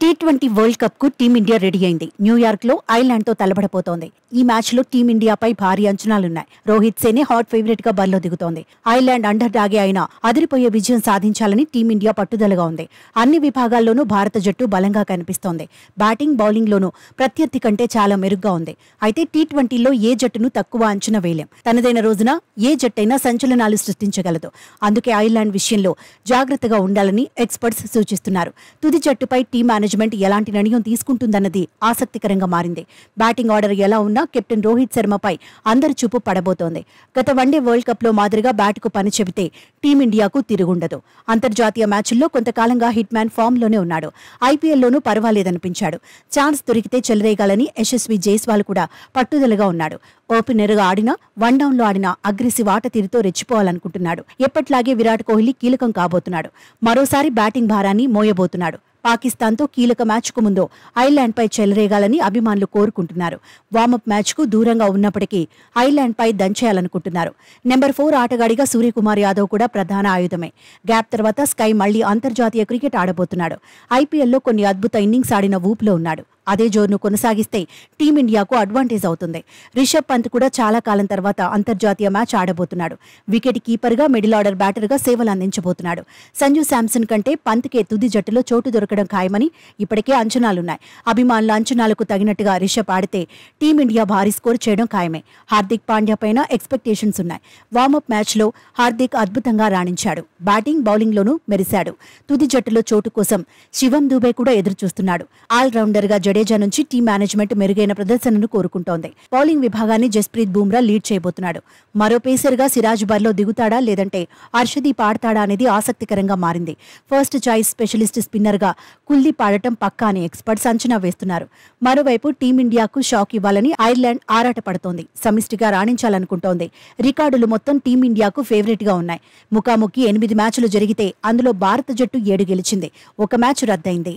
T20 world cup కు team India ready అయింది. New York లో ఐర్లాండ్ తో తలపడబోతోంది. ఈ మ్యాచ్ లో టీమిండియాపై భారీ అంచనాలున్నాయి. రోహిత్ సేనే హాట్ ఫేవరెట్ గా బరిలో దిగుతోంది. ఐర్లాండ్ అండర్ డాగే అయినా అదిరిపోయే విజయం సాధించాలని టీమిండియా పట్టుదలగా ఉంది. అన్ని విభాగాల్లోనూ భారత జట్టు బలంగా కనిపిస్తోంది. బ్యాటింగ్, బౌలింగ్ లోనూ ప్రత్యర్థి కంటే చాలా మెరుగ్గా ఉంది. అయితే టీ20లో ఏ జట్టును తక్కువ అంచనా వేయలేం. తనదైన రోజున ఏ జట్టైనా సంచలనాలు సృష్టించగలదు. అందుకే ఐర్లాండ్ విషయంలో జాగ్రత్తగా ఉండాలని ఎక్స్పర్ట్స్ సూచిస్తున్నారు. తుది జట్టుపై టీం మేనేజ్మెంట్ ఎలాంటి నిర్ణయం తీసుకుంటుందన్నది ఆసక్తికరంగా మారింది. బ్యాటింగ్ ఆర్డర్ ఎలా ఉన్నా కెప్టెన్ రోహిత్ శర్మపై అందరి చూపు పడబోతోంది. గత వన్డే వరల్డ్ కప్ లో మాదిరిగా బ్యాట్కు పని చెబితే టీమిండియాకు తిరుగుండదు. అంతర్జాతీయ మ్యాచ్ల్లో కొంతకాలంగా హిట్ మ్యాన్ ఫామ్ లోనే ఉన్నాడు. ఐపీఎల్లోనూ పర్వాలేదనిపించాడు. ఛాన్స్ దొరికితే చెలరేగాలని యశస్వి జైస్వాల్ కూడా పట్టుదలగా ఉన్నాడు. ఓపెనర్ గా ఆడినా, వన్ డౌన్ లో ఆడినా అగ్రెసివ్ ఆట తీరుతో రెచ్చిపోవాలనుకుంటున్నాడు. ఎప్పట్లాగే విరాట్ కోహ్లీ కీలకం కాబోతున్నాడు. మరోసారి బ్యాటింగ్ భారాన్ని మోయబోతున్నాడు. పాకిస్తాన్తో కీలక మ్యాచ్కు ముందు ఐర్లాండ్పై చెలరేగాలని అభిమానులు కోరుకుంటున్నారు. వార్మప్ మ్యాచ్కు దూరంగా ఉన్నప్పటికీ ఐర్లాండ్పై దంచేయాలనుకుంటున్నారు. నెంబర్ 4 ఆటగాడిగా సూర్యకుమార్ యాదవ్ కూడా ప్రధాన ఆయుధమే. గ్యాప్ తర్వాత స్కై మళ్లీ అంతర్జాతీయ క్రికెట్ ఆడబోతున్నాడు. ఐపీఎల్లో కొన్ని అద్భుత ఇన్నింగ్స్ ఆడిన ఊపులో ఉన్నాడు. అదే జోరును కొనసాగిస్తే టీమిండియాకు అడ్వాంటేజ్ అవుతుంది. రిషబ్ పంత్ కూడా చాలా కాలం తర్వాత అంతర్జాతీయ మ్యాచ్ ఆడబోతున్నాడు. వికెట్ కీపర్గా, మిడిల్ ఆర్డర్ బ్యాటర్గా సేవలు అందించబోతున్నాడు. సంజు శాంసన్ కంటే పంత్కే తుది జట్టులో చోటు దొరకడం ఖాయమని ఇప్పటికే అంచనాలున్నాయి. అభిమానుల అంచనాలకు తగినట్టుగా రిషబ్ ఆడితే టీమిండియా భారీ స్కోర్ చేయడం ఖాయమే. హార్దిక్ పాండ్యా పైన ఎక్స్పెక్టేషన్స్ ఉన్నాయి. వార్మప్ మ్యాచ్లో హార్దిక్ అద్భుతంగా రాణించాడు. బ్యాటింగ్, బౌలింగ్లోనూ మెరిశాడు. తుది జట్టులో చోటు కోసం శివం దూబే కూడా ఎదురుచూస్తున్నాడు. ఆల్రౌండర్గా జడేజా నుంచి టీం మేనేజ్మెంట్ మెరుగైన ప్రదర్శనను కోరుకుంటోంది. బౌలింగ్ విభాగాన్ని జస్ప్రీత్ బుమ్రా లీడ్ చేయబోతున్నాడు. మరో పేసర్గా సిరాజ్ బరిలో దిగుతాడా లేదంటే హర్షదీప్ ఆడతాడా అనేది ఆసక్తికరంగా మారింది. ఫస్ట్ చాయిస్ స్పెషలిస్ట్ స్పిన్నర్గా కుల్దీప్ ఆడటం పక్కా అని ఎక్స్పర్ట్స్ అంచనా వేస్తున్నారు. మరోవైపు టీమిండియాకు షాక్ ఇవ్వాలని ఐర్లాండ్ ఆరాటపడుతోంది. సమిష్టిగా రాణించాలనుకుంటోంది. రికార్డులు మొత్తం టీమిండియాకు ఫేవరెట్ గా ఉన్నాయి. ముఖాముఖి 8 మ్యాచ్లు జరిగితే అందులో భారత జట్టు 7 గెలిచింది. ఒక మ్యాచ్ రద్దయింది.